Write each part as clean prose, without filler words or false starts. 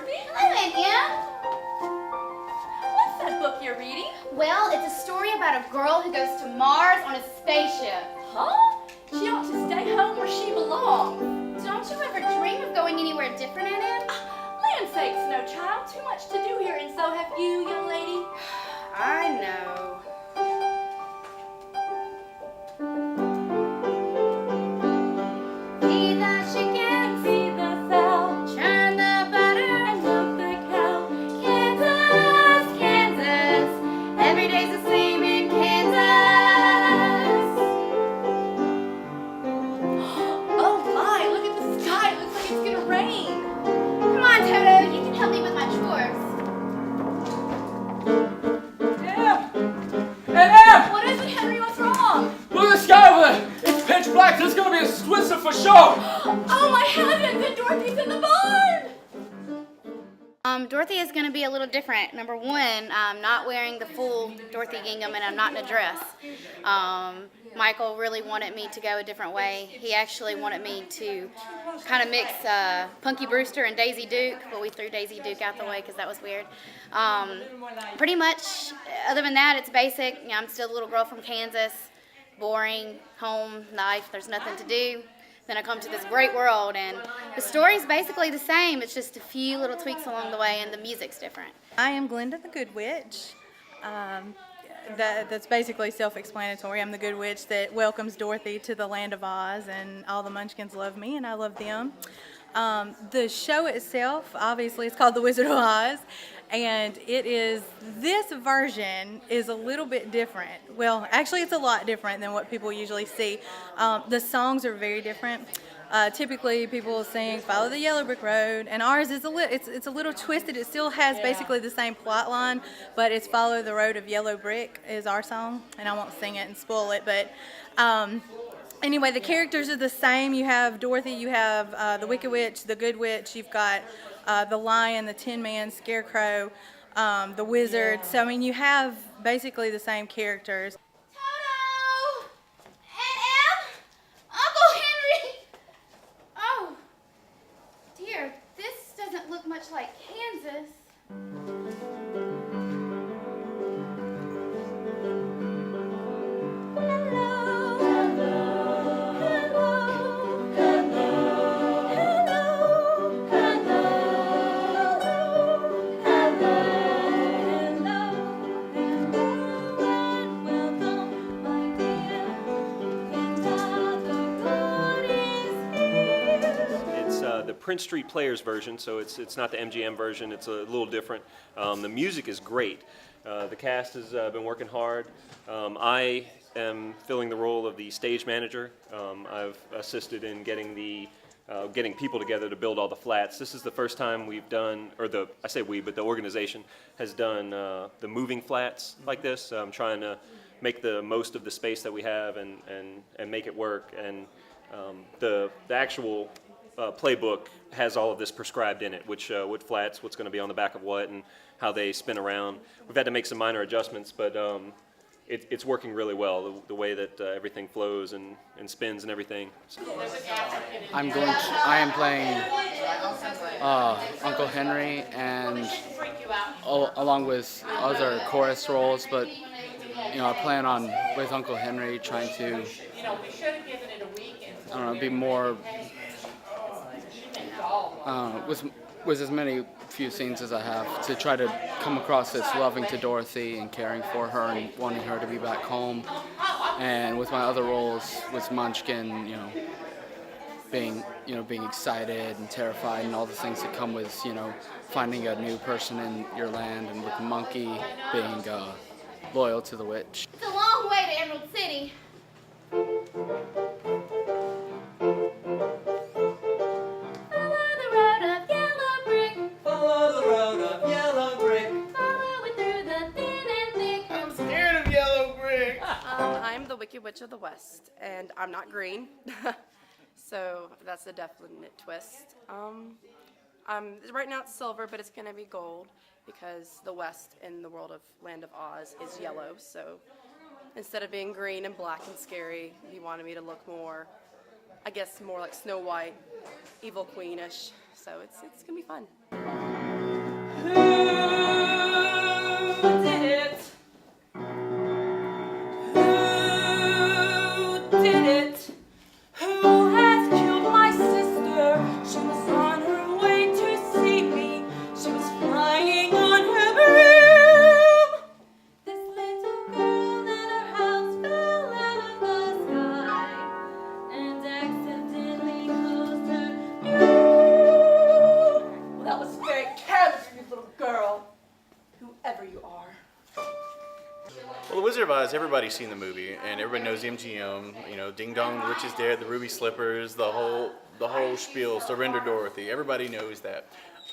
Dorothy. Hello, Aunt Em. What's that book you're reading? Well, it's a story about a girl who goes to Mars on a spaceship. Huh? She ought to stay home where she belongs. Don't you ever dream of going anywhere different, Aunt Em? Land sakes, no child. Too much to do here, and so have you, young lady. I know. Feed the chickens, Feed the sow, churn the butter, and milk the cow. Kansas, Kansas, every day's the same in Kansas. Oh my, look at the sky. It looks like it's gonna rain. Come on, Toto, you can help me with my chores. What is it, Henry? What's wrong? Look at the sky over there! It's pitch black. This is gonna be a Switzer for sure. Oh my heavens, and Dorothy's in the barn! Dorothy is going to be a little different. Number one, I'm not wearing the full Dorothy gingham and I'm not in a dress. Michael really wanted me to go a different way. He actually wanted me to kind of mix Punky Brewster and Daisy Duke, but we threw Daisy Duke out the way because that was weird. Pretty much, other than that, it's basic. You know, I'm still a little girl from Kansas, boring, home, life, there's nothing to do. Then I come to this great world, and the story's basically the same. It's just a few little tweaks along the way, and the music's different. I am Glinda the Good Witch. That's basically self-explanatory. I'm the Good Witch that welcomes Dorothy to the land of Oz, and all the Munchkins love me, and I love them. The show itself, obviously, it's called The Wizard of Oz, and this version is a little bit different. Well, actually, it's a lot different than what people usually see. The songs are very different. Typically, people sing "Follow the Yellow Brick Road," and ours is it's a little twisted. It still has basically the same plot line, but it's "Follow the Road of Yellow Brick" is our song, and I won't sing it and spoil it, but. Anyway, the characters are the same. You have Dorothy, you have the Wicked Witch, the Good Witch, you've got the Lion, the Tin Man, Scarecrow, the Wizard. So, I mean, you have basically the same characters. Toto! Aunt Em? Uncle Henry! Oh, dear, this doesn't look much like Kansas. The Prince Street Players version, so it's not the MGM version. It's a little different. The music is great. The cast has been working hard. I am filling the role of the stage manager. I've assisted in getting getting people together to build all the flats. This is the first time we've done, I say we, but the organization has done the moving flats like this. I'm trying to make the most of the space that we have and make it work. And the actual playbook has all of this prescribed in it, which flats, what's going to be on the back of what, and how they spin around. We've had to make some minor adjustments, but it's working really well, the way that everything flows and spins and everything. I am playing Uncle Henry, and along with other chorus roles, but I plan on, with Uncle Henry, trying to, I don't know, be more, with as many few scenes as I have, to try to come across as loving to Dorothy and caring for her and wanting her to be back home. And with my other roles, with Munchkin, being excited and terrified and all the things that come with, finding a new person in your land, and with Monkey being loyal to the witch. It's a long way to Emerald City. I'm the Wicked Witch of the West, and I'm not green, so that's a definite twist. Right now it's silver, but it's going to be gold because the West in the world of Land of Oz is yellow. So instead of being green and black and scary, he wanted me to look more, I guess, more like Snow White, evil queenish. So it's going to be fun. Who did it? Who did it? Who has killed my sister? She was on her way to see me. She was flying on her broom. This little girl and her house fell out of the sky and accidentally closed her room. Well, that was very careless of you, little girl, whoever you are. Well, The Wizard of Oz, everybody's seen the movie, and everybody knows MGM. You know, Ding Dong, the Witch is Dead, the Ruby Slippers, the whole spiel, Surrender Dorothy. Everybody knows that.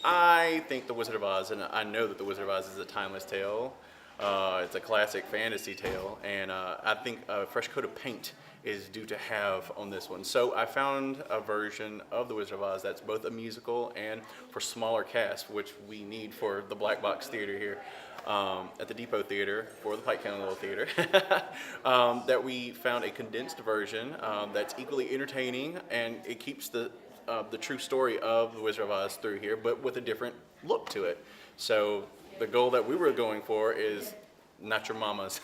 I think The Wizard of Oz, and I know that The Wizard of Oz is a timeless tale. It's a classic fantasy tale, and I think a fresh coat of paint is due to have on this one. So I found a version of The Wizard of Oz that's both a musical and for smaller cast, which we need for the Black Box Theater here at the Depot Theater for the Pike County Little Theater, that we found a condensed version that's equally entertaining, and it keeps the true story of The Wizard of Oz through here, but with a different look to it. So the goal that we were going for is not your mama's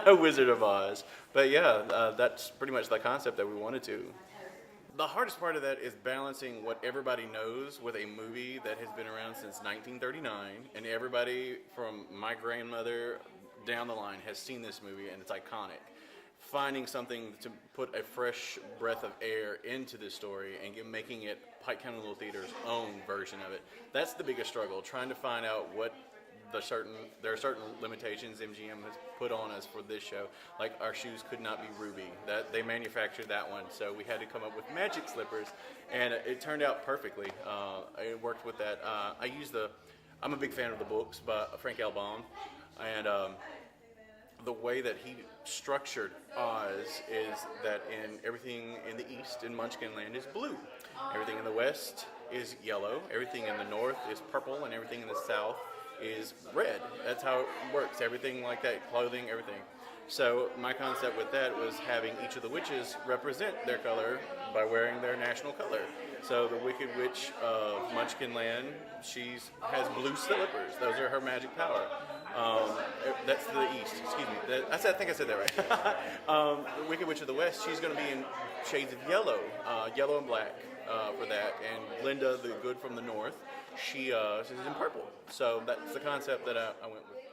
Wizard of Oz. But yeah, that's pretty much the concept that we wanted to. The hardest part of that is balancing what everybody knows with a movie that has been around since 1939, and everybody from my grandmother down the line has seen this movie, and it's iconic. Finding something to put a fresh breath of air into this story and making it Pike County Little Theater's own version of it. That's the biggest struggle, trying to find out what there are certain limitations MGM has put on us for this show. Like our shoes could not be ruby. That they manufactured that one, so we had to come up with magic slippers, and it turned out perfectly. It worked with that. I'm a big fan of the books by Frank L. Baum, and the way that he structured Oz is that everything in the east in Munchkin Land is blue. Everything in the west is yellow. Everything in the north is purple, and everything in the south is red. That's how it works. Everything like that, clothing, everything. So my concept with that was having each of the witches represent their color by wearing their national color. So the Wicked Witch of Munchkin Land, she has blue slippers. Those are her magic power. That's the east. Excuse me. I think I said that right. The Wicked Witch of the West, she's going to be in shades of yellow, yellow and black for that. And Glinda, the good from the north, she's in purple. So that's the concept that I went with.